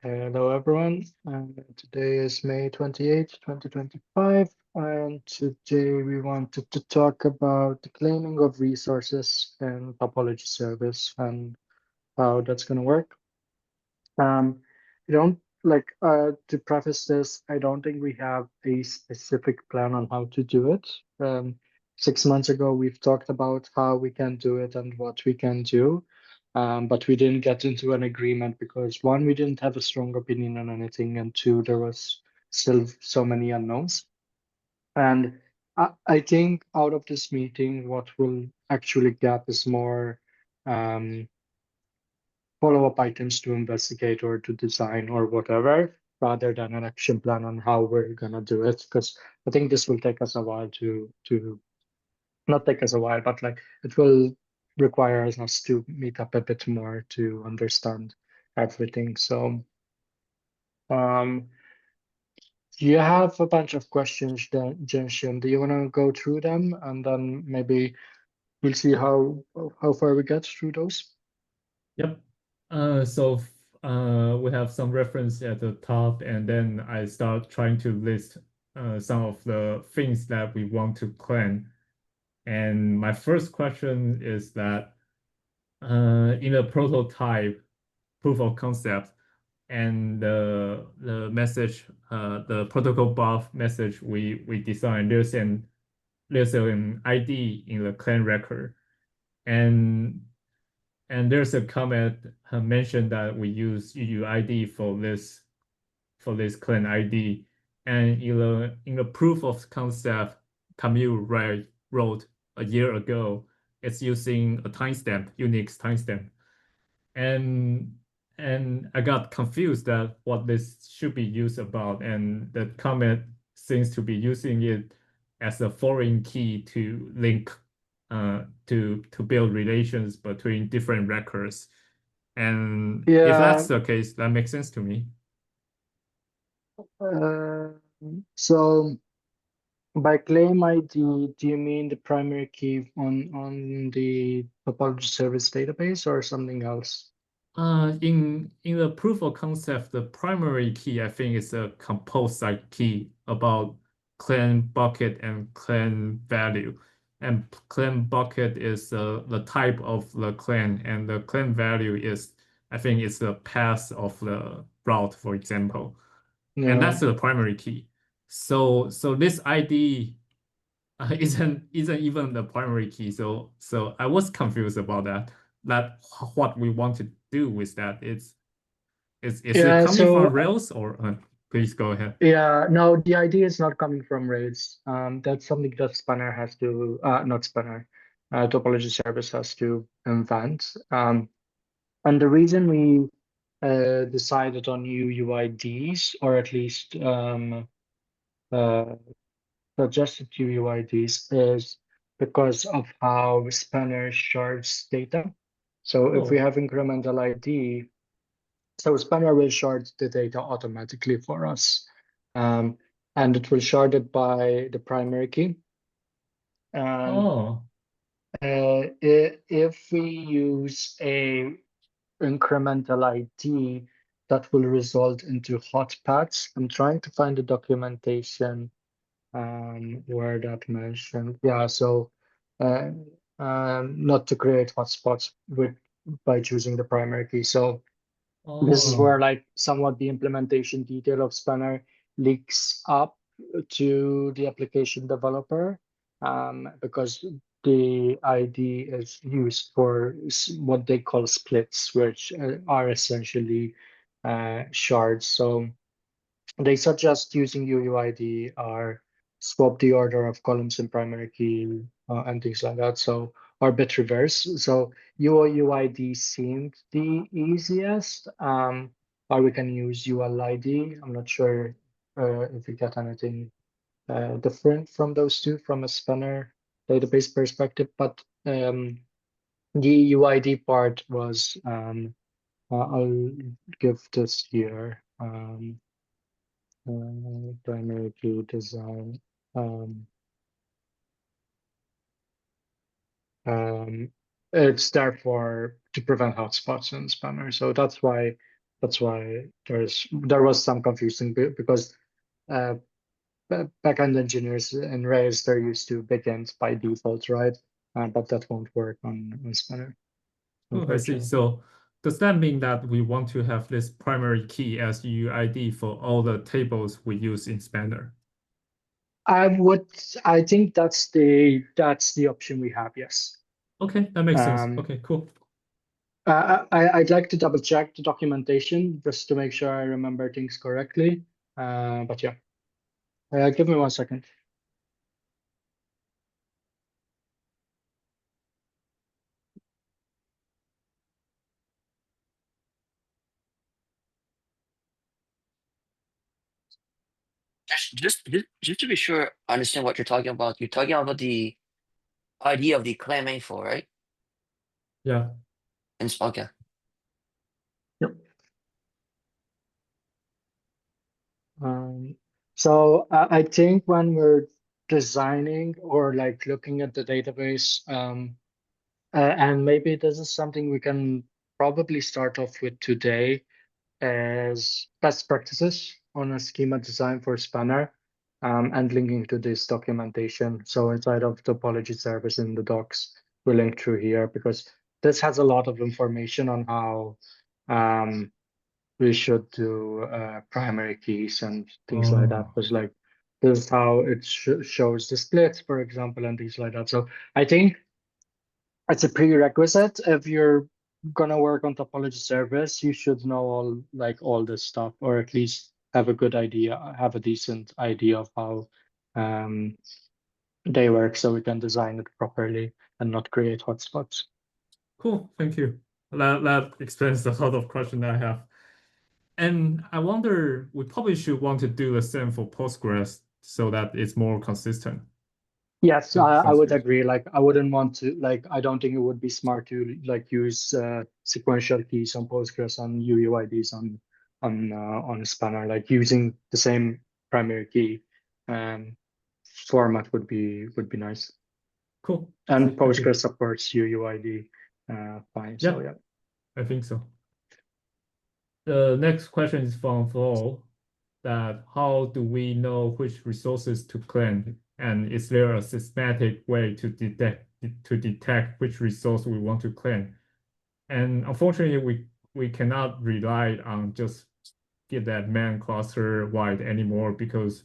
Hello, everyone. Today is May 28th, 2025, and today we wanted to talk about the claiming of resources in topology service and how that's going to work. I don't to preface this, I don't think we have a specific plan on how to do it. 6 months ago, we've talked about how we can do it and what we can do. But we didn't get into an agreement because one, we didn't have a strong opinion on anything, and two, there was still so many unknowns. And I think out of this meeting, what we'll actually get is more um, follow-up items to investigate or to design or whatever, rather than an action plan on how we're gonna do it. Because I think this will take us a while to not take us a while, but like it will require us to meet up a bit more to understand everything. So um you have a bunch of questions, Genshin. Do you want to go through them and then maybe we'll see how far we get through those? Yep. We have some reference at the top, and then I start trying to list some of the things that we want to claim. And my first question is that in a prototype proof of concept and the message, the protocol buff message we designed, there's an ID in the claim record. And there's a comment mentioned that we use UUID for this clan ID. And in the proof of concept Camille wrote a year ago, it's using a timestamp, Unix timestamp. And I got confused that what this should be used about. And the comment seems to be using it as a foreign key to link to build relations between different records. And if Yeah. that's the case, that makes sense to me. Uh, so by claim ID, do you mean the primary key on the topology service database or something else? In the proof of concept, the primary key I think is a composite key about clan bucket and clan value. And clan bucket is the type of the clan, and the clan value is, I think, it's the path of the route, for example. And Yeah. that's the primary key. So this ID isn't even the primary key. So I was confused about that. That what we want to do with that. Is it Yeah, coming from so Rails or please go ahead. yeah, no, the idea is not coming from Rails. That's something that Spanner has to, not Spanner, topology service has to invent. And the reason we decided on UUIDs, or at least uh, suggested UUIDs, is because of how Spanner shards data. So if we Oh, have incremental ID, so Spanner will shard the data automatically for us. Um, and it will shard it by the primary key. And oh, if we use a incremental ID, that will result into hot paths. I'm trying to find the documentation where that mentioned. Yeah, so uh, not to create hotspots with by choosing the primary key. So this is oh, where like somewhat the implementation detail of Spanner leaks up to the application developer, because the ID is used for what they call splits, which are essentially shards. So they suggest using UUID or swap the order of columns in primary key and things like that. So or bit reverse. So UUID seemed the easiest. Or we can use ULID. I'm not sure if you get anything different from those two from a spanner database perspective, but the UID part was I'll give this here. Primary key design. Um, um, it's there for to prevent hotspots in Spanner. So that's why That's why there was some confusing because uh, backend engineers in Rails, they're used to backends by default, right? But that won't work on Spanner, Oh, I see. unfortunately. So does that mean that we want to have this primary key as UUID for all the tables we use in Spanner? I would, I think that's the option we have, yes. Okay, that makes sense. Um, Okay, cool. I'd like to double check the documentation just to make sure I remember things correctly. But yeah, give me 1 second. Just to be sure, I understand what you're talking about. You're talking about the idea of the claiming for, right? Yeah. And okay. Yep. So I think when we're designing or like looking at the database, and maybe this is something we can probably start off with today as best practices on a schema design for Spanner, and linking to this documentation. So inside of topology service in the docs, we link through here because this has a lot of information on how um, we should do primary keys and things like that. Oh, Because like this is how it shows the splits, for example, and things like that. So I think it's a prerequisite if you're gonna work on topology service, you should know all this stuff, or at least have a good idea, have a decent idea of how um, they work, so we can design it properly and not create hotspots. cool. Thank you. That explains a lot of questions I have. And I wonder, we probably should want to do the same for Postgres so that it's more consistent. Yes, That I sounds would good. agree. Like, I wouldn't want to, like, I don't think it would be smart to like use sequential keys on Postgres and UUIDs on Spanner. Like using the same primary key um, format would be nice. Cool. And Thank you. Postgres supports UUID fine. So Yeah, yeah. I think so. The next question is from Flo, that how do we know which resources to claim? And is there a systematic way to detect which resource we want to claim? And unfortunately, we cannot rely on just GitLab main cluster wide anymore because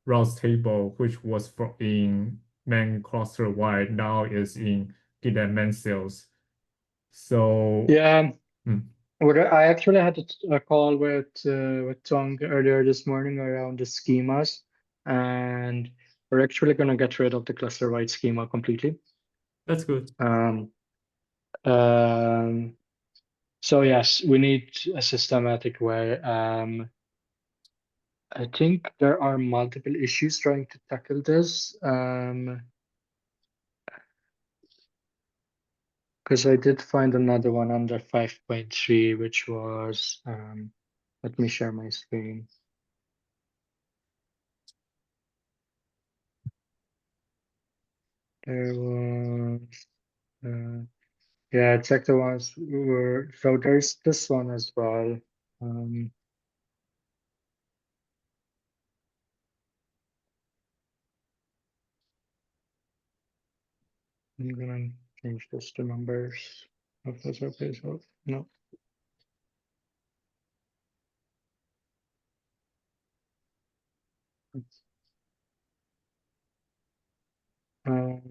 routes table, which was in main cluster wide, now is in GitLab main sales. So, Yeah. hmm, I actually had a call with Tong earlier this morning around the schemas, and we're actually gonna get rid of the cluster-wide schema completely. that's good. Um, um, so yes, we need a systematic way. I think there are multiple issues trying to tackle this. Because I did find another one under 5.3, which was let me share my screen. There was yeah, check the ones were so there's this one as well. Um, I'm gonna change this to numbers. If that's okay, so no. Um,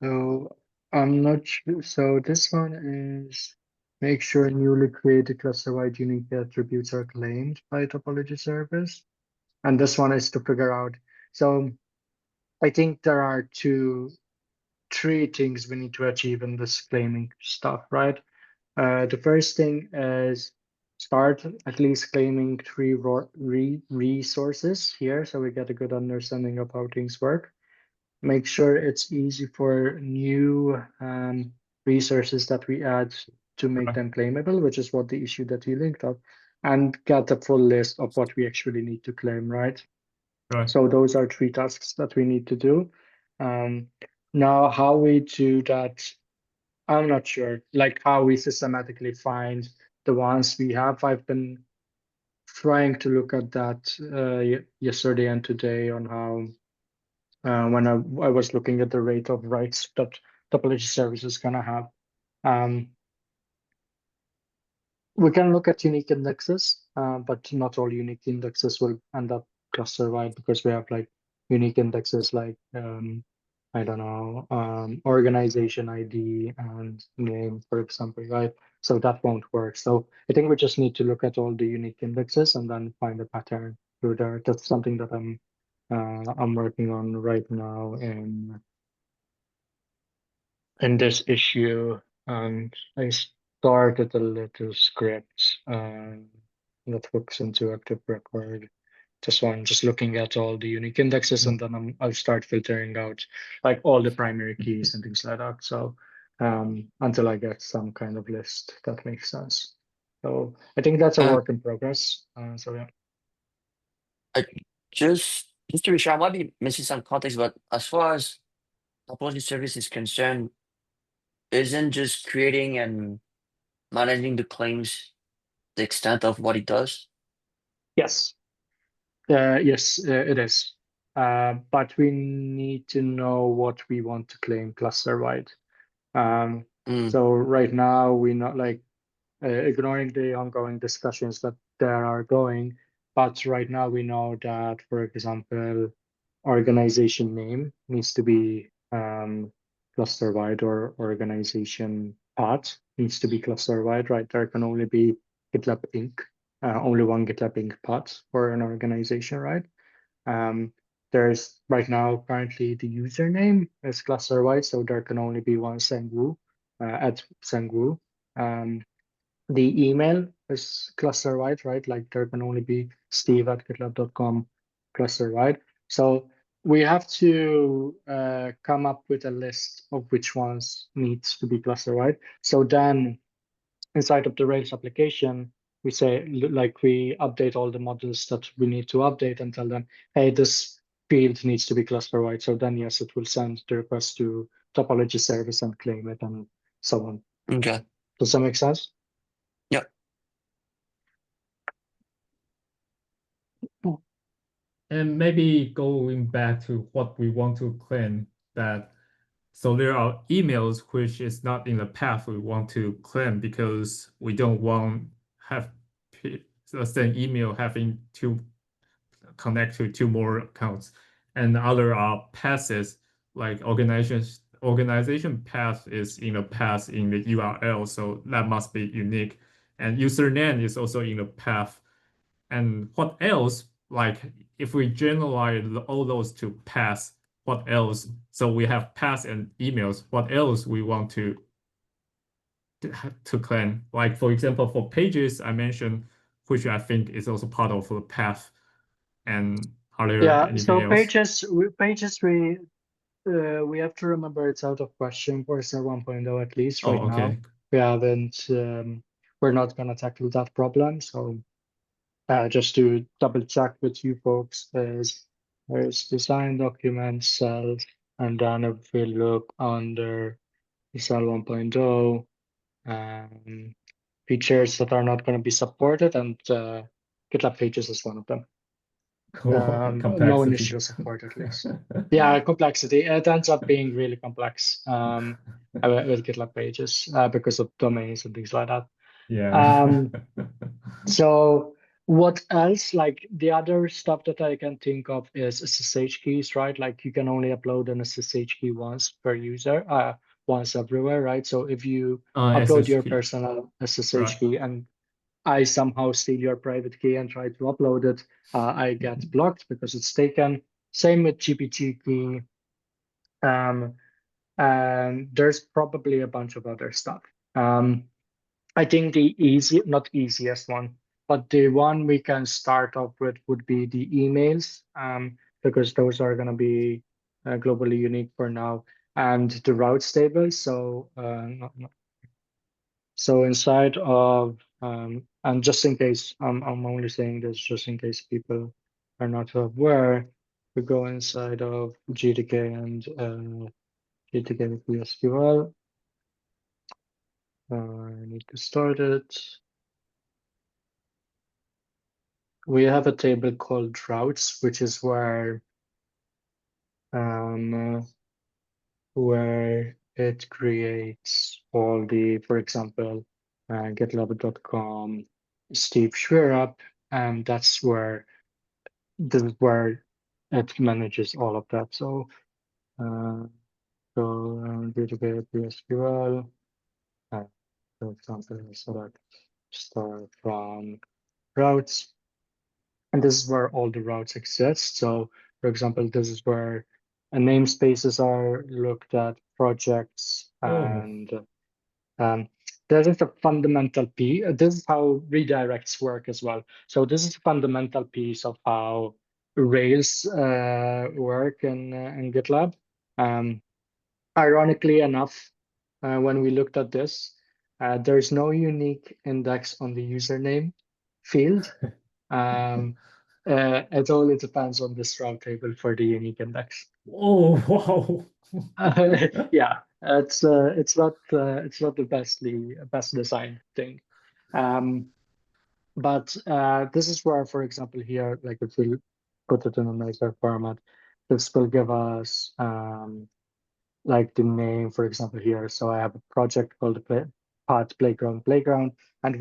so I'm not sure. So this one is make sure newly created cluster-wide unique attributes are claimed by topology service. And this one is to figure out. So I think there are three things we need to achieve in this claiming stuff, right? The first thing is start at least claiming three resources here so we get a good understanding of how things work. Make sure it's easy for new resources that we add to make Right, them claimable, which is what the issue that you linked up, and get a full list of what we actually need to claim, right? right. So those are three tasks that we need to do. Um, Now, how we do that I'm not sure, like how we systematically find the ones we have. I've been trying to look at that yesterday and today on how when I was looking at the rate of writes that topology services gonna have. Um, we can look at unique indexes, but not all unique indexes will end up cluster wide because we have like unique indexes like I don't know, organization ID and name, for example, right? So that won't work. So I think we just need to look at all the unique indexes and then find a pattern through there. That's something that I'm working on right now in this issue, and I started a little script that hooks into Active Record. Just looking at all the unique indexes, and then I'll start filtering out like all the primary keys and things like that. So until I get some kind of list that makes sense. So I think that's a Um, work in progress. So yeah. I, just to be sure, I might be missing some context, but as far as topology service is concerned, isn't just creating and managing the claims the extent of what it does? Yes. Yes, it is. But we need to know what we want to claim cluster-wide. Um, Mm, so right now we're not like ignoring the ongoing discussions that there are going, but right now we know that, for example, organization name needs to be cluster-wide or organization path needs to be cluster-wide, right? There can only be GitLab Inc. Only one GitLab Inc. path for an organization, right? Um, there's right now currently the username is cluster wide, so there can only be one Sengwu at Sengwu. Um, the email is cluster wide, right? Like there can only be steve@gitlab.com cluster wide. So we have to come up with a list of which ones needs to be cluster wide. So then inside of the Rails application, we say like we update all the models that we need to update and tell them, hey, this field needs to be cluster wide. So then yes, it will send the request to topology service and claim it and so on. okay. Does that make sense? Yep. And maybe going back to what we want to claim that so there are emails which is not in the path we want to claim because we don't want have the same email having to connect to two more accounts. And other are passes like organization path is in the path in the URL, so that must be unique. And username is also in the path. And what else? Like if we generalize all those to paths, what else? So we have paths and emails. What else we want to claim? Like for example, for pages I mentioned, which I think is also part of the path. And are there Yeah. anything So else? pages we have to remember it's out of question for SR 1.0 at least Oh, right now. okay. We haven't we're not gonna tackle that problem. So just to double check with you folks, there's design documents, cells, and then if we look under cell 1.0, features that are not going to be supported, and GitLab Pages is one of them. No Complexity. initial support at least. Yeah, complexity. It ends up being really complex with GitLab Pages because of domains and things like that. Yeah. Um, So what else? Like the other stuff that I can think of is SSH keys, right? Like you can only upload an SSH key once per user, once everywhere, right? So if you upload your SHP. personal Right. SSH key and I somehow steal your private key and try to upload it, I get blocked because it's taken. Same with GPT key. Um, and there's probably a bunch of other stuff. I think the not easiest one, but the one we can start off with would be the emails, because those are going to be globally unique for now, and the routes table. So, so inside of, and just in case, I'm only saying this just in case people are not aware, we go inside of GTK and GTK with PSQL. I need to start it. We have a table called routes, which is where it creates all the, for example, GitLab.com Steve Schwerup, and this is where it manages all of that. So database PSQL, for example, select start from routes, and this is where all the routes exist. So, for example, this is where namespaces are looked at, projects, Oh, and um, there is a fundamental piece. This is how redirects work as well. So this is a fundamental piece of how Rails work in GitLab. Um, Ironically enough, when we looked at this, there's no unique index on the username field. Um, it only depends on this route table for the unique index. oh, wow. Yeah, it's not the best design thing. Um, but this is where, for example, here, like if we put it in a nicer format, this will give us like the name, for example, here. So I have a project called the Pod Playground, and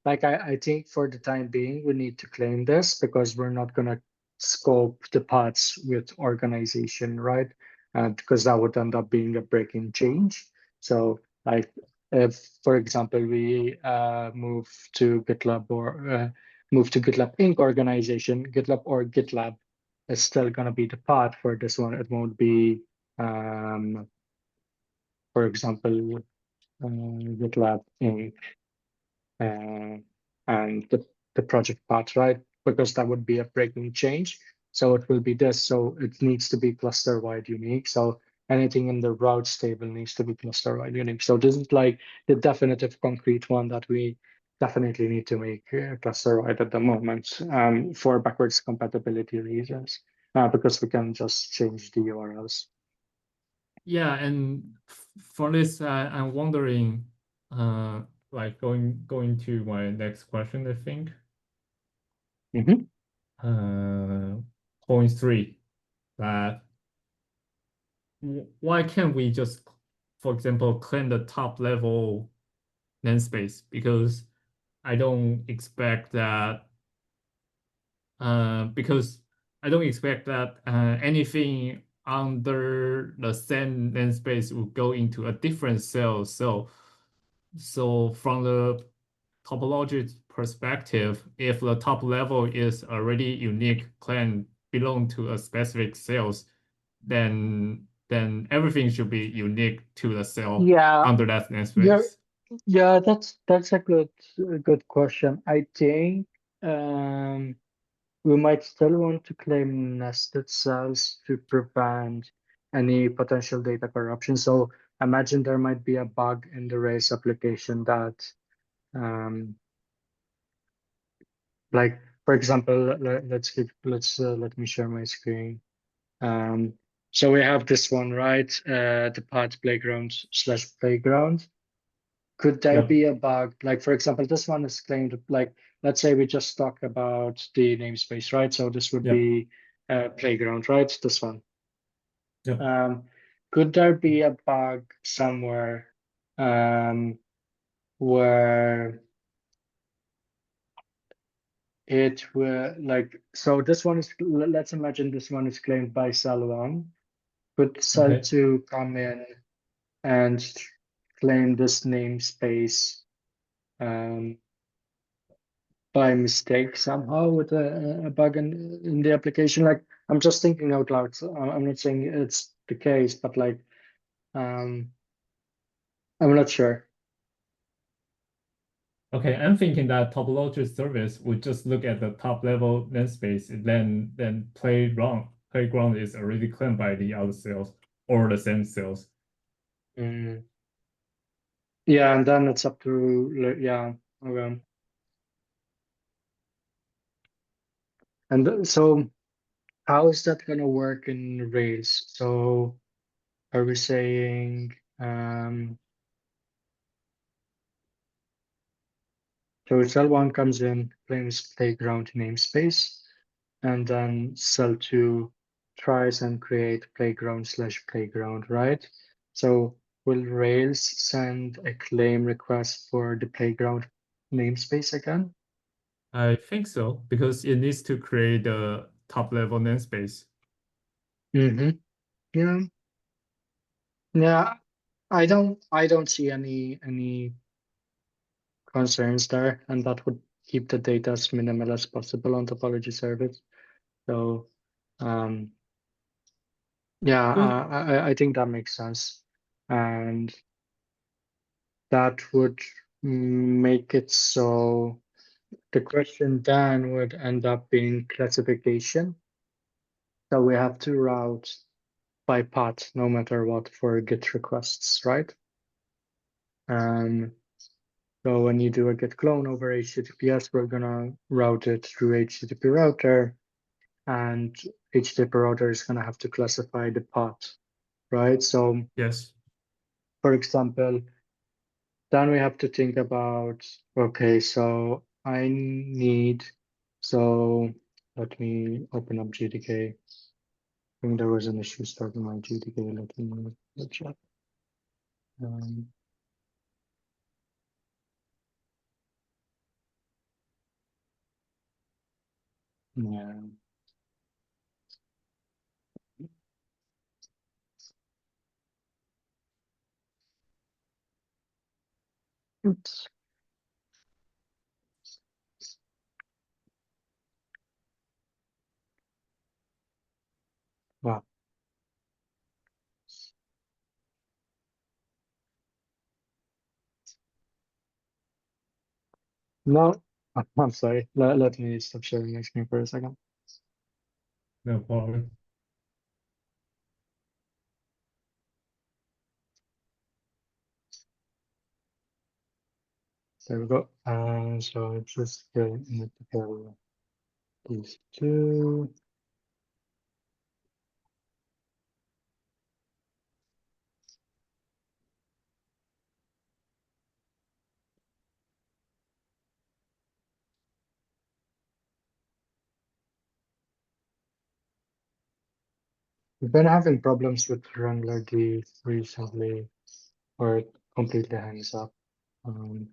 I think for the time being we need to claim this because we're not gonna scope the pods with organization, right? Because that would end up being a breaking change. So like if, for example, we move to GitLab Inc. organization, GitLab or GitLab is still gonna be the pod for this one. It won't be um, for example, GitLab Inc. Uh, and the project path, right? Because that would be a breaking change. So it will be this. So it needs to be cluster wide unique. So anything in the routes table needs to be cluster wide unique. So this is like the definitive concrete one that we definitely need to make cluster wide at the moment for backwards compatibility reasons, because we can just change the URLs. Yeah, and for this, I'm wondering, like going to my next question, I think. Mhm. Point three, that why can't we just, for example, clean the top level namespace? Because I don't expect that, because I don't expect that anything under the same namespace will go into a different cell. So from the topology perspective, if the top level is already unique claim belong to a specific cells, then everything should be unique to the cell Yeah, under that yeah, namespace. yeah, that's a good question. I think um, we might still want to claim nested cells to prevent any potential data corruption. So imagine there might be a bug in the Rails application that, um, like for example, let me share my screen. Um, so we have this one, right? The path playground/playground. Could there Yep, be a bug? Like, for example, this one is claimed, like, let's say we just talk about the namespace, right? So this would yep, be playground, right? This one. yep. Um, could there be a bug somewhere um, where it will, like, so this one is, let's imagine this one is claimed by cell one. Could cell Okay. two come in and claim this namespace? Um, by mistake somehow with a bug in the application. Like I'm just thinking out loud. So I'm not saying it's the case, but like um, I'm not sure. Okay, I'm thinking that topology service would just look at the top level namespace, and then playground is already claimed by the other cells or the same cells. Mm. Yeah, and then it's up to yeah. Okay. And so how is that gonna work in Rails? So are we saying So cell one comes in, claims playground namespace, and then cell two tries and create playground/playground, right? So will Rails send a claim request for the playground namespace again? I think so, because it needs to create a top level namespace. Mm-hmm. Yeah. Yeah. I don't see any concerns there, and that would keep the data as minimal as possible on topology service. So yeah, Good. I think that makes sense, and that would make it so the question then would end up being classification. So we have to route by path no matter what for GET requests, right? So when you do a GET clone over HTTPS, we're gonna route it through HTTP router, and HTTP router is gonna have to classify the path, right? So Yes. for example, then we have to think about, okay, so so let me open up GTK. I think there was an issue starting my GTK. Let me check. Um, yeah. Oops. Wow. No, I'm sorry. Let me stop sharing my screen for a second. No problem. There we go. So just need to pair these two. We've been having problems with Wrangler D recently, or it completely hangs up. Um,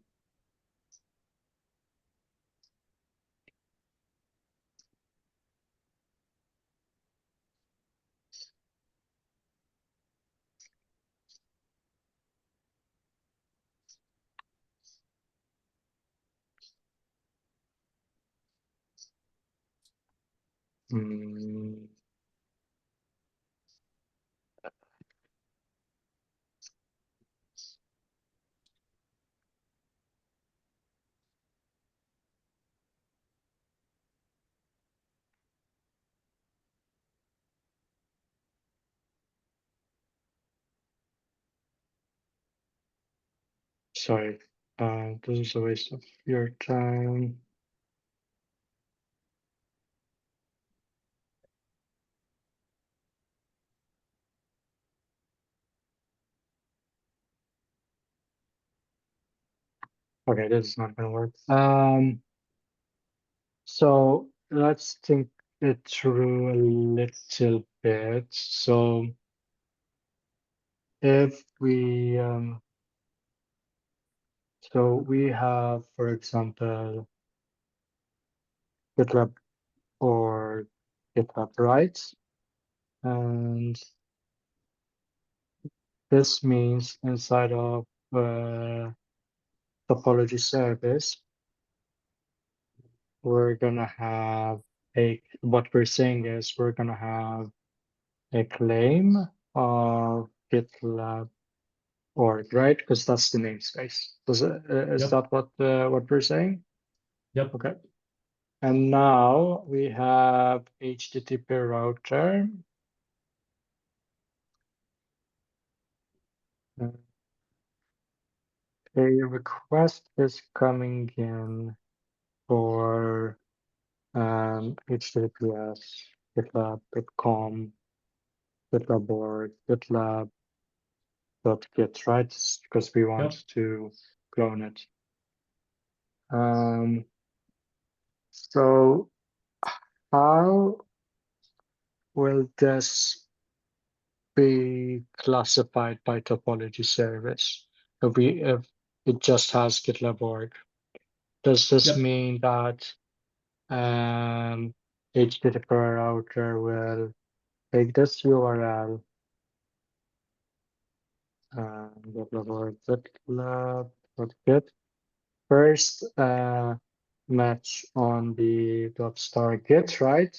mm, sorry, this is a waste of your time. Okay, this is not gonna work. So let's think it through a little bit. So if we, so we have, for example, GitLab or GitLab, right? And this means inside of topology service, we're gonna have what we're saying is we're gonna have a claim of GitLab org, right? Because that's the namespace. Is Yep. that what we're saying? Yep. Okay. And now we have HTTP router. Uh, A request is coming in for HTTPS gitlab.com, GitLab org, GitLab.git, right? Because we Yep. want to clone it. So how will this be classified by topology service if it just has GitLab org? Does this Yep. mean that HTTP router will take this URL GitLab org GitLab.git first match on the .star git, right?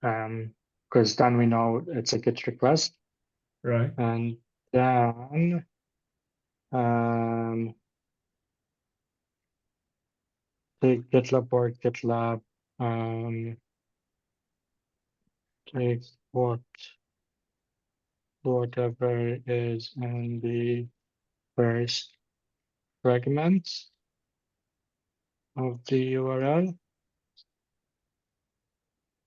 Because then we know it's a git request, Right. and then take GitLab or GitLab, take whatever is in the first fragment of the URL, Yeah.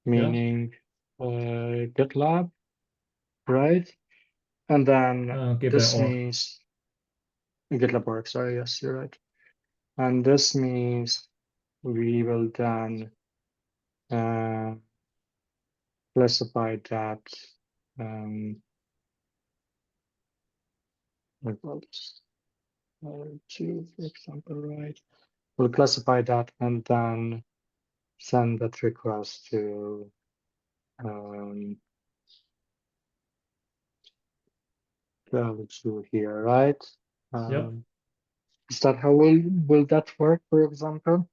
meaning GitLab, right? And then Give an this org. means GitLab org, sorry, yes, you're right. And this means we will then specify that like well, two, for example, right? We'll classify that and then send that request to to here, right? Yep. Is that how will that work, for example?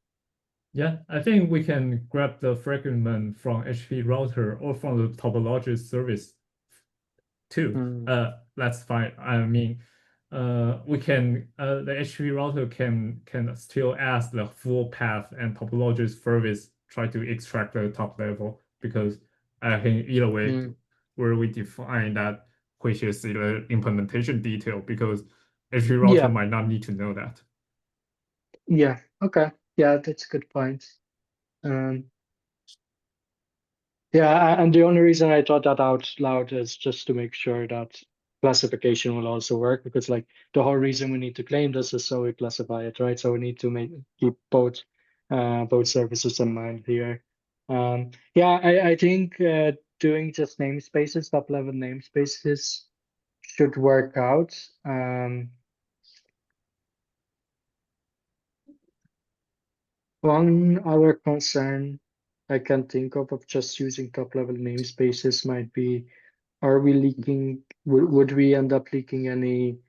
Yeah, I think we can grab the fragment from HP router or from the topology service too. Hmm. That's fine. I mean, we can the HTTP router can still ask the full path and topology service try to extract the top level because I think either way Hmm. where we define that which is the implementation detail because HTTP router Yeah, might not need to know that. yeah, okay. Yeah, that's a good point. Um, Yeah, and the only reason I thought that out loud is just to make sure that classification will also work because like the whole reason we need to claim this is so we classify it, right? So we need to keep both services in mind here. Yeah, I think doing just namespaces, top level namespaces should work out. One other concern I can think of just using top level namespaces might be, are we leaking, would we end up leaking any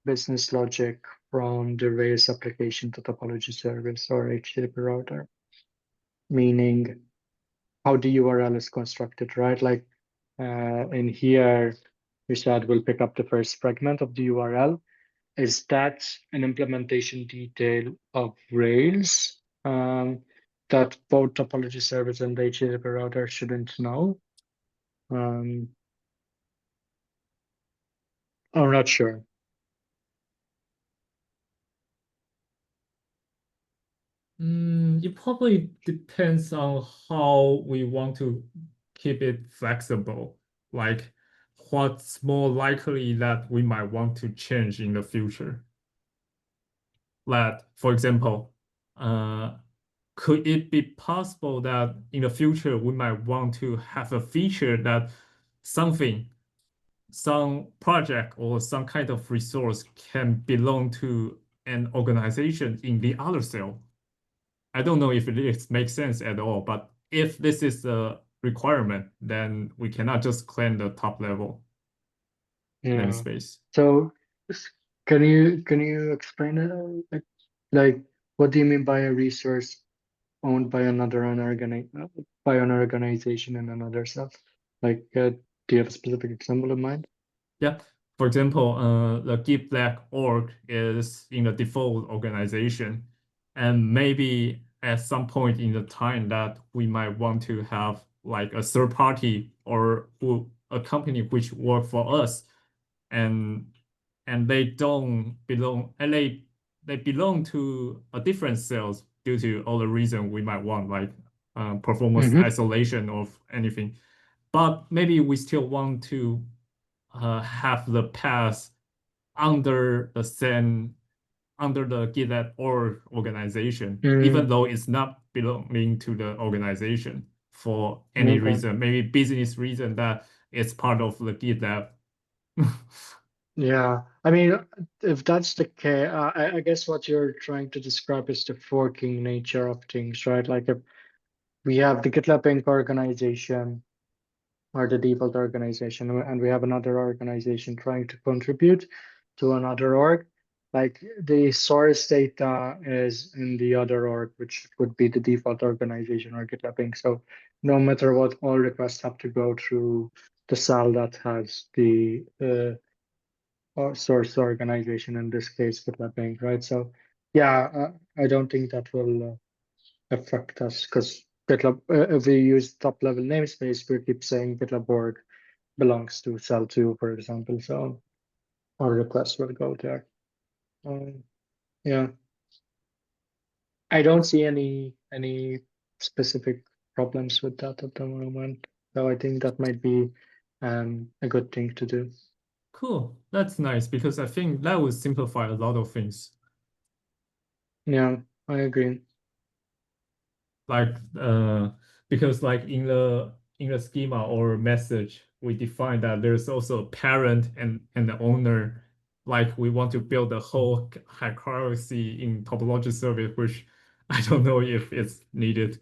business logic from the Rails application to topology service or HTTP router? Meaning how the URL is constructed, right? Like in here, we said we'll pick up the first fragment of the URL. Is that an implementation detail of Rails that both topology service and the HTTP router shouldn't know? Um, I'm not sure. It probably depends on how we want to keep it flexible. Like what's more likely that we might want to change in the future. That, for example, could it be possible that in the future we might want to have a feature that something, some project or some kind of resource can belong to an organization in the other cell? I don't know if it makes sense at all, but if this is a requirement, then we cannot just claim the top level Yeah. namespace. So can you explain it? Like, what do you mean by a resource owned by by an organization in another cell? Like, do you have a specific example in mind? Yeah. For example, the GitLab org is in the default organization, and maybe at some point in the time that we might want to have like a third party or a company which work for us, and they don't belong, and they belong to a different cells due to all the reason we might want, like performance Mm-hmm. isolation of anything. But maybe we still want to have the path under the same under the GitLab org organization, even Mm, though it's not belonging to the organization for any okay. reason, maybe business reason that it's part of the GitLab. Yeah. I mean, if that's the case, I guess what you're trying to describe is the forking nature of things, right? Like if we have the GitLab Inc. organization or the default organization, and we have another organization trying to contribute to another org. Like the source data is in the other org, which would be the default organization or GitLab Inc. So no matter what, all requests have to go through the cell that has the source organization, in this case, GitLab Inc. Right? So yeah, I don't think that will affect us because GitLab, if we use top level namespace, we keep saying GitLab org belongs to cell 2, for example. So our request will go there. Yeah, I don't see any specific problems with that at the moment. So I think that might be a good thing to do. Cool. That's nice because I think that would simplify a lot of things. Yeah, I agree. Like because like in the schema or message, we define that there's also a parent and the owner. Like we want to build a whole hierarchy in topology service, which I don't know if it's needed.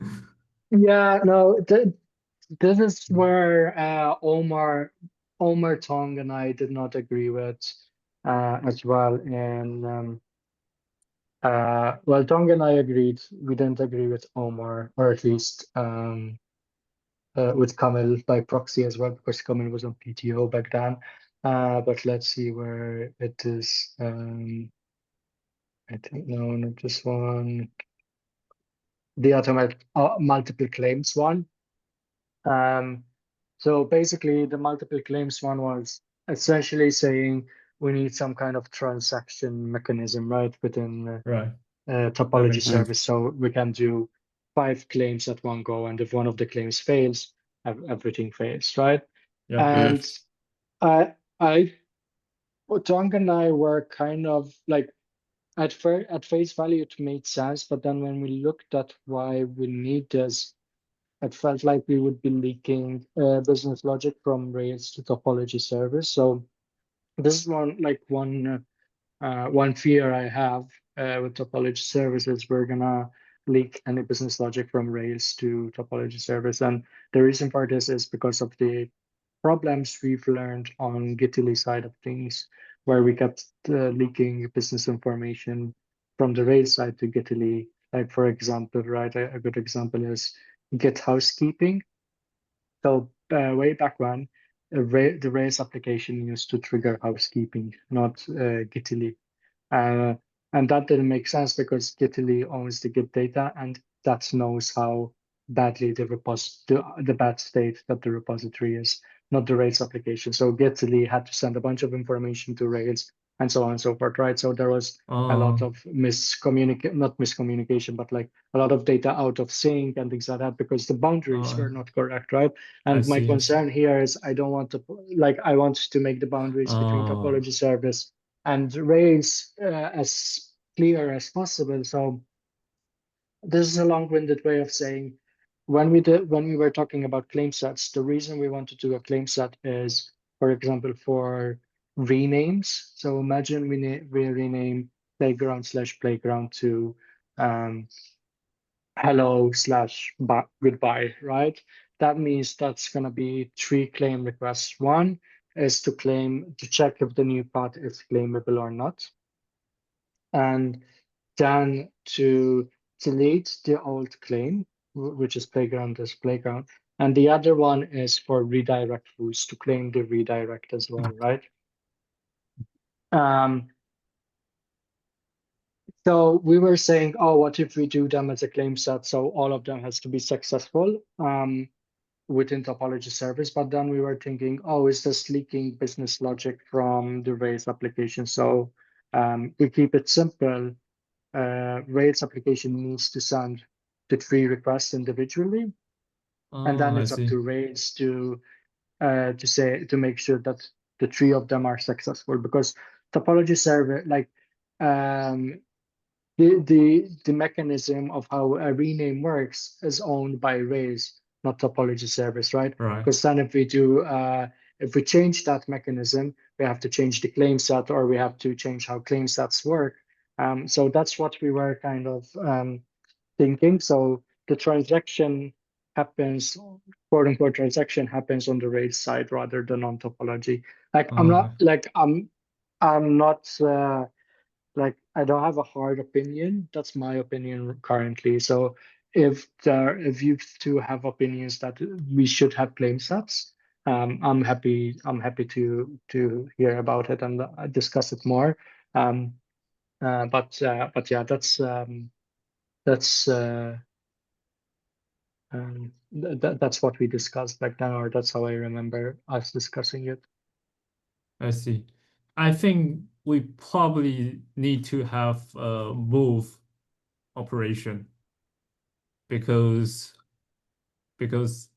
Yeah, no, this is where Omar Tong and I did not agree with as well. And well, Tong and I agreed. We didn't agree with Omar, or at least with Kamil by proxy as well, because Kamil was on PTO back then. But let's see where it is. I think no, not this one. The automatic multiple claims one. Um, so basically, the multiple claims one was essentially saying we need some kind of transaction mechanism, right, within Right. That topology makes sense. service, so we can do 5 claims at one go, and if one of the claims fails, everything fails, right? Yeah. And I, Tong and I were kind of like at face value it made sense, but then when we looked at why we need this, it felt like we would be leaking business logic from Rails to topology service. So this is one fear I have with topology services. We're gonna leak any business logic from Rails to topology service, and the reason for this is because of the problems we've learned on Gitily side of things, where we kept leaking business information from the Rails side to Gitily. Like for example, right, a good example is Git housekeeping. So way back when, the Rails application used to trigger housekeeping, not Gitily. Uh, and that didn't make sense because Gitily owns the Git data and that knows how badly the bad state that the repository is, not the Rails application. So Gitily had to send a bunch of information to Rails and so on and so forth, right? So there was a lot of not miscommunication, but like a lot of data out of sync and things like that because the boundaries Uh, were not correct, right? I And my see. concern here is I don't want to like I want to make the boundaries between Uh, topology service and Rails as clear as possible. So this is a long-winded way of saying when we were talking about claim sets, the reason we want to do a claim set is, for example, for renames. So imagine we rename playground slash playground to um, hello slash goodbye, right? That means that's gonna be 3 claim requests. One is to check if the new path is claimable or not, and then to delete the old claim, which is playground as playground. And the other one is for redirect rules to claim the redirect as well, right? Um, so we were saying, oh, what if we do them as a claim set? So all of them has to be successful within topology service. But then we were thinking, oh, is this leaking business logic from the Rails application? So we keep it simple. Rails application needs to send the 3 requests individually, and then I it's up see. to Rails to make sure that the 3 of them are successful because topology server like um, the mechanism of how a rename works is owned by Rails, not topology service, right? Right. Because then if we change that mechanism, we have to change the claim set, or we have to change how claim sets work. So that's what we were kind of thinking. So the transaction happens, quote unquote, transaction happens on the Rails side rather than on topology. Like I'm Uh, not like I'm not like I don't have a hard opinion. That's my opinion currently. So if you two have opinions that we should have claim sets, I'm happy to hear about it and discuss it more. Um, but yeah, that's that's what we discussed back then, or that's how I remember us discussing it. I see. I think we probably need to have a move operation because because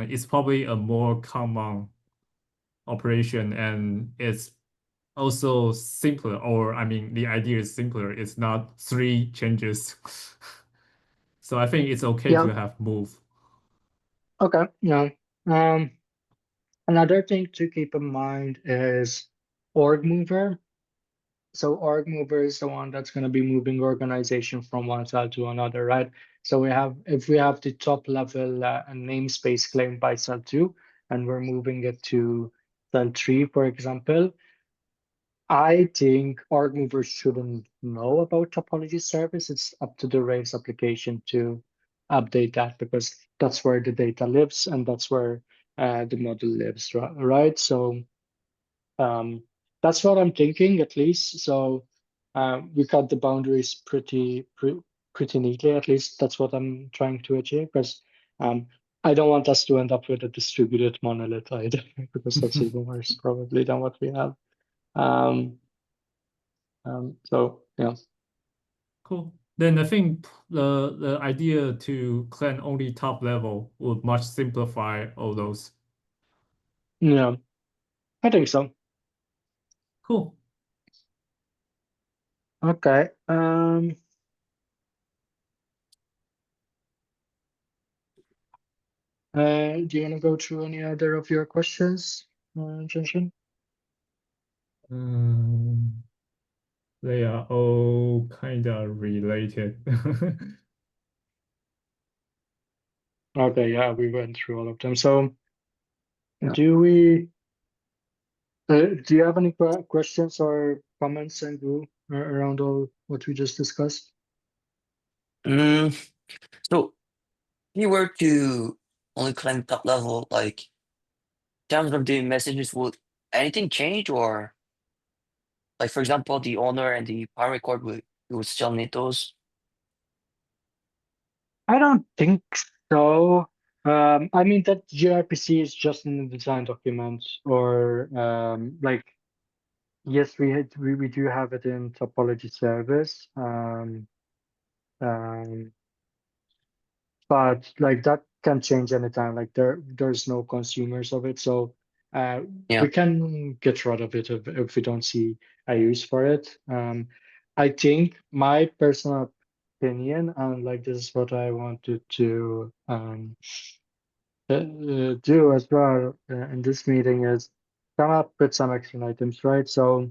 it's probably a more common operation and it's also simpler, or I mean the idea is simpler. It's not three changes. So I think it's okay Yeah. to have move. Okay. Yeah. Um, Another thing to keep in mind is org mover. So org mover is the one that's going to be moving organization from one cell to another, right? So if we have the top level namespace claimed by cell two, and we're moving it to cell three, for example, I think org movers shouldn't know about topology service. It's up to the Rails application to update that because that's where the data lives and that's where the model lives, right? So um, that's what I'm thinking, at least. So we cut the boundaries pretty neatly. At least that's what I'm trying to achieve. Because um, I don't want us to end up with a distributed monolith either, because that's even worse probably than what we have. Um, so yeah, Cool. Then I think the idea to clean only top level would much simplify all those. yeah, I think so. Cool. Okay. Do you want to go through any other of your questions, Jinshin? Um, they are all kind of related. Okay, yeah, we went through all of them. So Yeah. do we? Do you have any questions or comments, Andrew, around all what we just discussed? Mm, so if you were to only claim top level, like in terms of the messages, would anything change, or like for example, the owner and the power record would you would still need those? I don't think so. I mean that gRPC is just in the design document, or like yes, we do have it in topology service. Um, but like that can change anytime. Like there's no consumers of it, so uh, Yeah. we can get rid of it if we don't see a use for it. I think my personal opinion, and like this is what I wanted to do as well in this meeting, is come up with some action items, right? So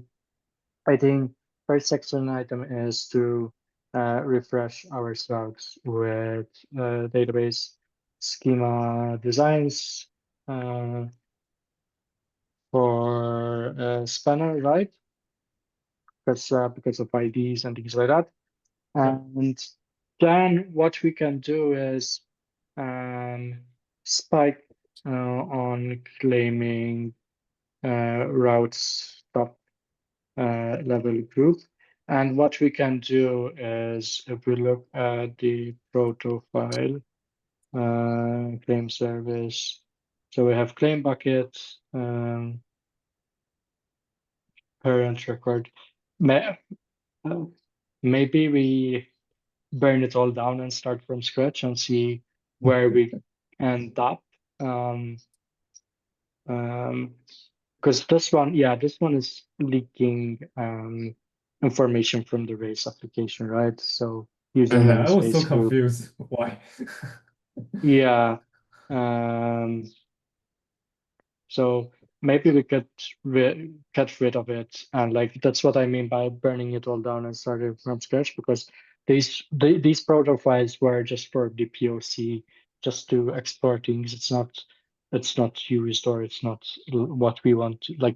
I think first action item is to refresh ourselves with database schema designs uh, for Spanner, right? Because of IDs and things like that. Yep. And then what we can do is spike on claiming routes top level group. And what we can do is if we look at the proto file, claim service, so we have claim bucket, parent record. May, uh, Maybe we burn it all down and start from scratch and see where we end up. Um, because this one, yeah, this one is leaking. information from the race application, right? So username, I was so space, group. confused. Why? Yeah. So maybe we could get rid of it, and like that's what I mean by burning it all down and starting from scratch, because these proto files were just for the POC, just to explore things. It's not used, or it's not what we want to, like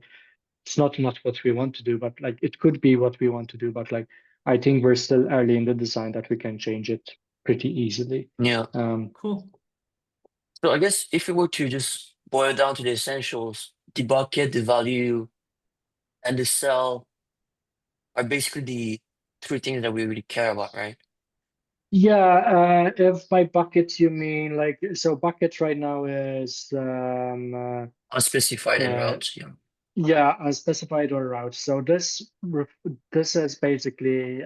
it's not what we want to do, but like it could be what we want to do, but like I think we're still early in the design that we can change it pretty easily. Yeah. Cool. So I guess if we were to just boil down to the essentials, the bucket, the value, and the cell are basically the three things that we really care about, right? Yeah, if by buckets you mean like, so bucket right now is Unspecified and uh, routes, yeah. yeah, unspecified or route. So this is basically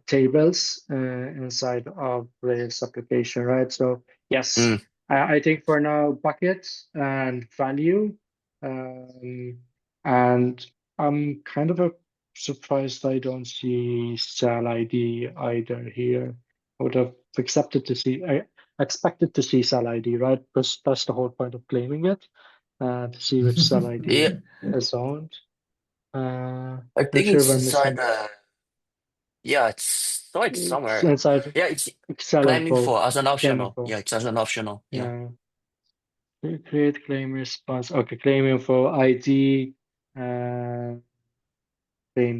tables inside of Rails application, right? So yes, Mm. I think for now bucket and value, um, and I'm kind of surprised I don't see cell ID either here. I would have I expected to see cell ID, right? Because that's the whole point of claiming it, to see which cell Yeah, ID is owned. Uh, I not think sure it's if I'm missing. inside the, yeah, it's It's somewhere. inside Yeah, it's Excel claiming info, for as an claim optional. info. Yeah, it's as an optional. Yeah. Yeah. Create claim response. Okay, claim info, ID, claim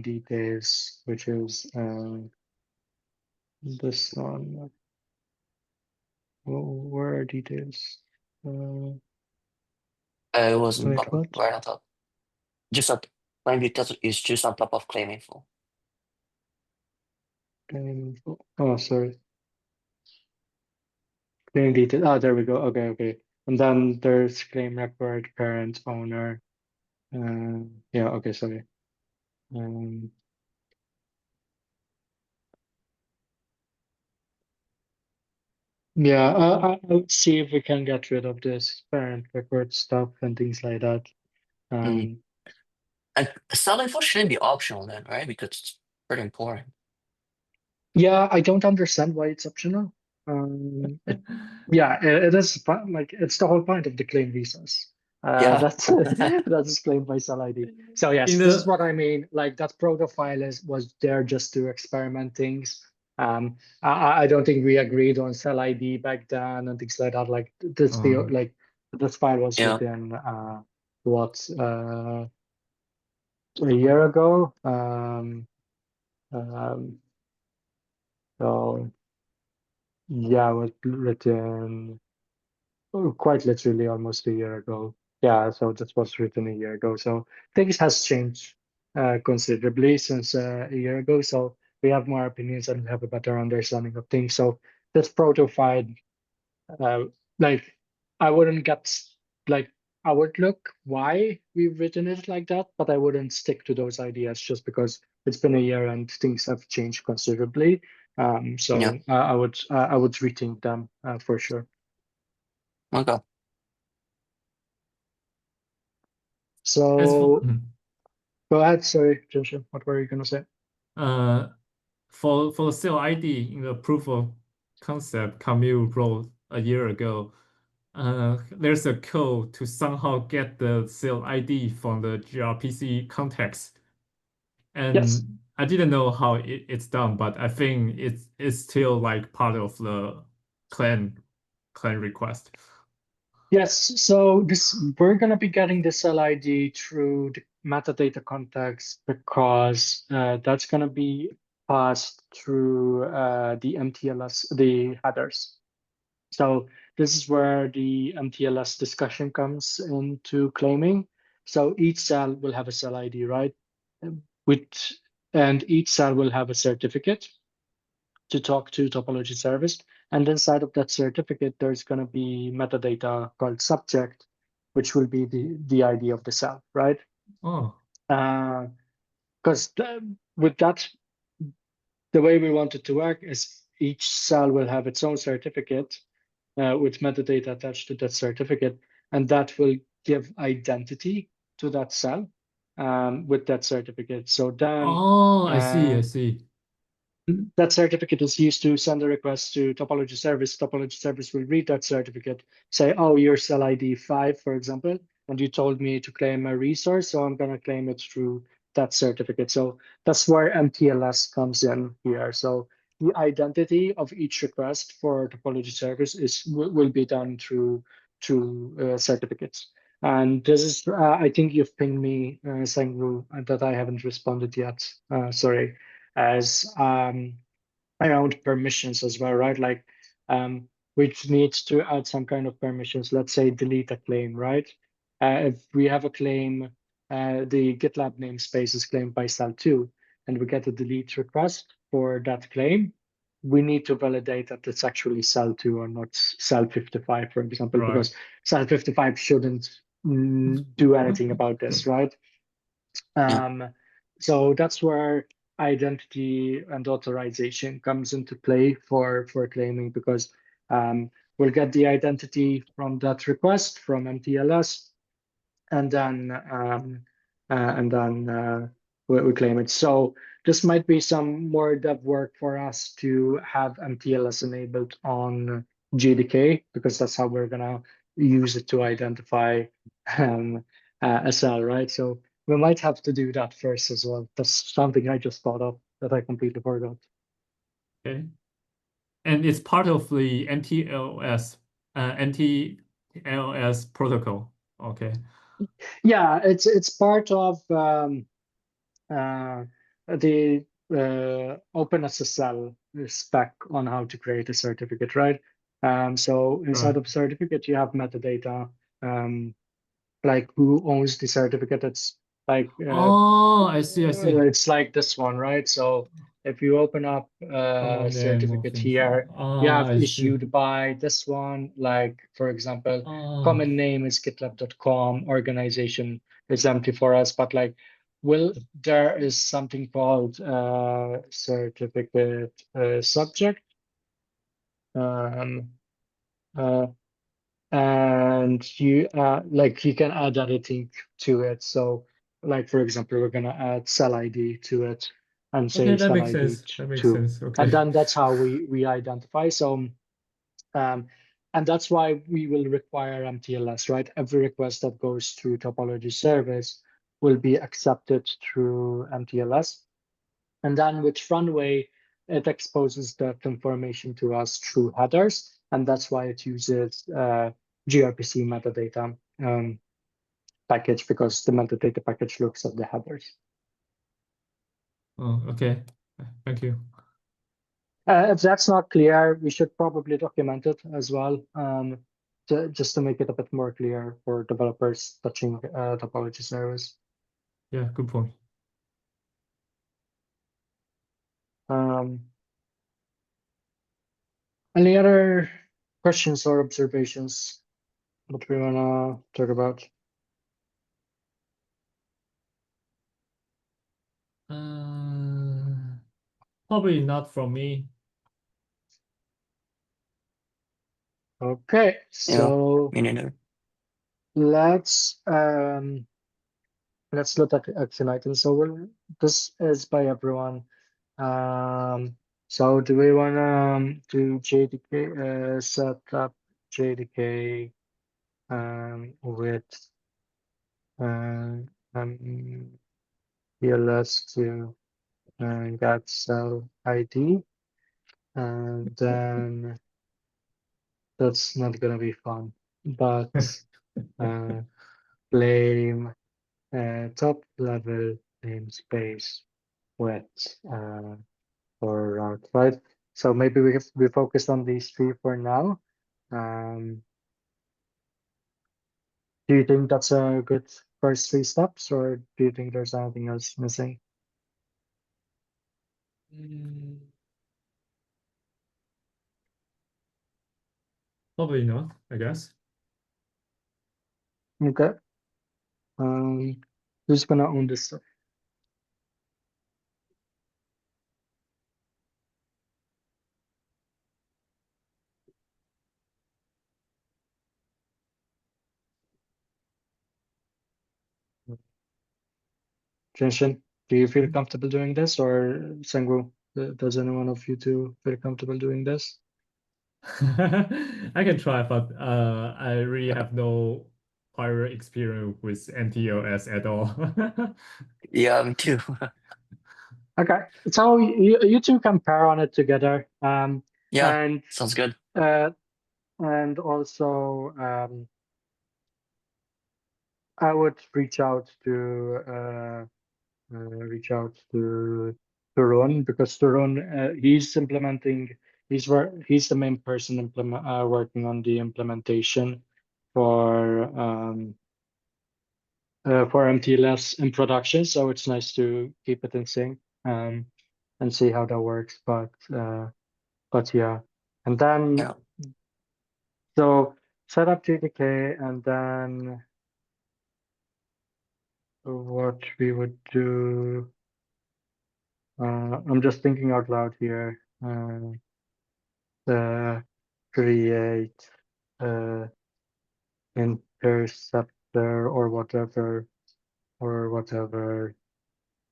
details, which is this one. Where are details? It was Wait, what? right on top. Just at claim details is just on top of claim info. Claim info. Oh, sorry. Claim detail. Ah, there we go. Okay, okay. And then there's claim record, parent, owner. Yeah, okay, sorry. Um, Yeah, I'll see if we can get rid of this parent record stuff and things like that. Mm. Um, And cell info shouldn't be optional then, right? Because it's pretty important. yeah, I don't understand why it's optional. It, yeah, it is like it's the whole point of the claim resource. Yeah. That's that is claimed by cell ID. So In yes, this is the what I mean. Like that proto file was there just to experiment things. I don't think we agreed on cell ID back then and things like that. Like this file was Yeah. written what a year ago. Um, so yeah, it was written. Oh, quite literally almost a year ago. Yeah, so this was written a year ago. So things has changed considerably since a year ago. So we have more opinions and we have a better understanding of things. So this proto-file, uh, like I wouldn't get like I would look why we've written it like that, but I wouldn't stick to those ideas just because it's been a year and things have changed considerably. Yeah. So I would rethink them for sure. Okay. as for So go ahead, sorry, Joshua. What were you gonna say? uh for the cell ID in the proof of concept Camille wrote a year ago, there's a code to somehow get the cell ID from the gRPC context. Yes, And I didn't know how it's done, but I think it's still like part of the clan request. yes. So this we're gonna be getting the cell ID through the metadata context because that's gonna be passed through the MTLS, the headers. So this is where the MTLS discussion comes into claiming. So each cell will have a cell ID, right? With and each cell will have a certificate to talk to topology service. And inside of that certificate, there's going to be metadata called subject, which will be the ID of the cell, right? Oh, Because with that, the way we want it to work is each cell will have its own certificate with metadata attached to that certificate, and that will give identity to that cell. with that certificate. So then Oh, I see, I uh, see. that certificate is used to send a request to topology service. Topology service will read that certificate, say, oh, you're cell ID 5, for example, and you told me to claim a resource, so I'm going to claim it through that certificate. So that's where MTLS comes in here. So the identity of each request for topology service will be done through certificates. And this is, I think you've pinged me saying that I haven't responded yet. Sorry, as around permissions as well, right? Like which needs to add some kind of permissions. Let's say delete a claim, right? If we have a claim, the GitLab namespace is claimed by cell2, and we get a delete request for that claim, we need to validate that it's actually cell2 or not cell55, for example, Right. because cell55 shouldn't do anything about this, right? Yeah. So that's where identity and authorization comes into play for claiming, because we'll get the identity from that request from MTLS, and then we claim it. So this might be some more dev work for us to have MTLS enabled on JDK, because that's how we're gonna use it to identify um, a cell, right? So we might have to do that first as well. That's something I just thought of that I completely forgot. Okay. And it's part of the MTLS protocol. Okay. Yeah, it's part of uh, the OpenSSL spec on how to create a certificate, right? So inside Right. of certificate, you have metadata, like who owns the certificate. It's like Oh, I see, I see. it's like this one, right? So if you open up a Common name of certificate here, you Ah, have I see. issued by this one, like for example, Ah, common name is gitlab.com, organization is empty for us, but like will there is something called certificate subject. Um, uh, and you can add anything to it. So like for example, we're gonna add cell ID to it and okay, say that cell makes ID sense. That makes two, sense. and Okay. then that's how we identify. So um, and that's why we will require MTLS, right? Every request that goes through topology service will be accepted through MTLS. And then with runway, it exposes that information to us through headers. And that's why it uses gRPC metadata package, because the metadata package looks at the headers. Oh, okay. Thank you. If that's not clear, we should probably document it as well, just to make it a bit more clear for developers touching topology service. Yeah, good point. Um, any other questions or observations that we wanna talk about? Probably not from me. Okay, Yeah. so Me neither. let's um, let's look at action items. So this is by everyone. So do we want to do JDK, set up JDK with uh, um, TLS to get cell ID, and then that's not gonna be fun, but uh, claim top level namespace with for route, right? So maybe we focus on these three for now. Um, do you think that's a good first three steps, or do you think there's anything else missing? Mm, Probably not, I guess. Okay. Um, who's gonna own this stuff? Genshin, do you feel comfortable doing this, or Sangwoo, does anyone of you two feel comfortable doing this? I can try, but I really have no prior experience with NTOS at all. Yeah, me too. Okay, so you two can pair on it together, Yeah, and sounds good. uh, also I would reach out to Ron, because to Ron, he's implementing. He's the main person working on the implementation for MTLS in production. So it's nice to keep it in sync, and see how that works. But yeah, and then Yeah. so set up GDK, and then what we would do. I'm just thinking out loud here. The create uh, interceptor or whatever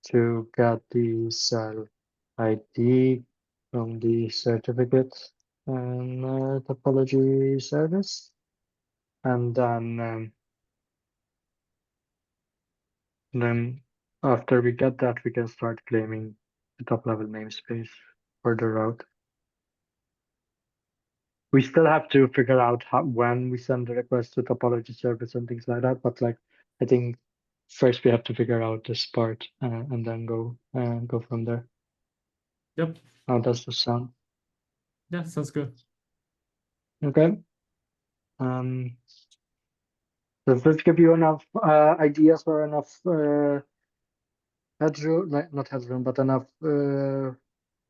to get the cell ID from the certificate and topology service, and then after we get that, we can start claiming the top level namespace for the route. We still have to figure out when we send the request to topology service and things like that. But like, I think first we have to figure out this part, and then go from there. Yep. How does this sound? Yeah, sounds good. Okay. Does this give you enough ideas, or enough headroom, like not headroom, but enough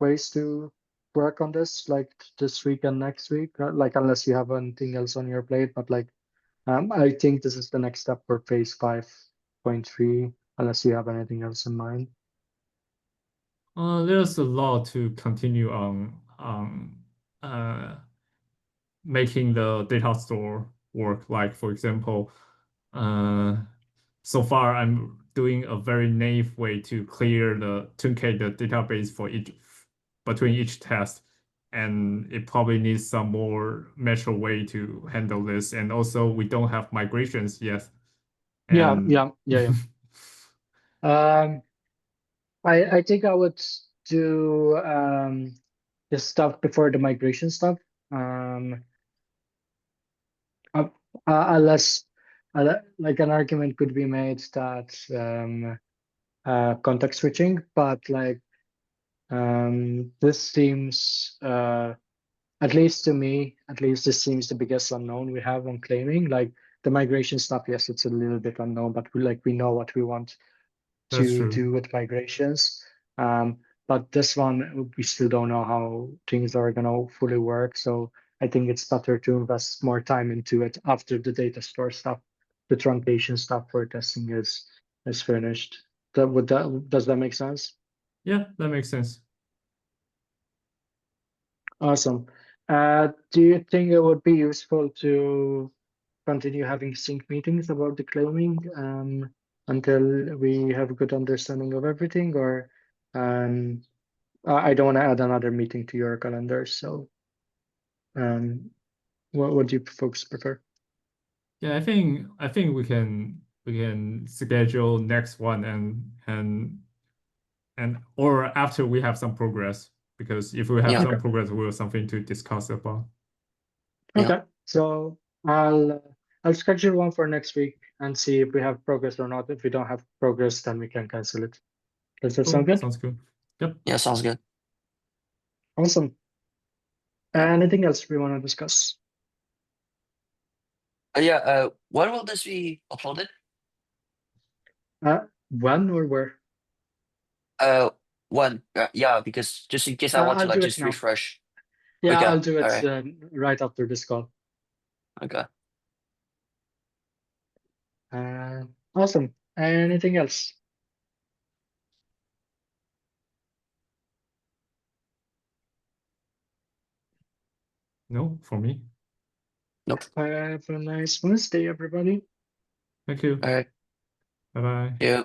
ways to work on this, like this week and next week? Like, unless you have anything else on your plate, but like, I think this is the next step for phase 5.3, unless you have anything else in mind. There's a lot to continue on making the data store work. Like for example, so far I'm doing a very naive way to truncate the database for between each test, and it probably needs some more mature way to handle this. And also we don't have migrations yet, Yeah, and yeah, yeah, yeah. I think I would do the stuff before the migration stuff. Um, uh, unless like an argument could be made that context switching, but like this seems at least to me, at least this seems the biggest unknown we have on claiming. Like the migration stuff, yes, it's a little bit unknown, but we know what we want that's to true. do with migrations. But this one, we still don't know how things are going to fully work. So I think it's better to invest more time into it after the data store stuff, the truncation stuff for testing is finished. Does that make sense? Yeah, that makes sense. Awesome. Do you think it would be useful to continue having sync meetings about the claiming until we have a good understanding of everything, or um, I don't want to add another meeting to your calendar. So, what do you folks prefer? Yeah, I think we can schedule next one and or after we have some progress, because if we have Yeah. Okay. some progress, we have something to discuss about. Yeah. Okay. So I'll schedule one for next week and see if we have progress or not. If we don't have progress, then we can cancel it. Does that sound Cool, good? sounds good. Yep. Yeah, sounds good. Awesome. Yeah. Anything else we want to discuss? Yeah. When will this be uploaded? When or where? Uh, when? Yeah, because just in case I want to I'll like do it just now. refresh. Yeah, Okay. I'll do All it right. right after this call. Okay. Uh, awesome. Anything else? No, for me. Nope. Have a nice Wednesday, everybody. Thank you. All right. Bye bye. Yeah.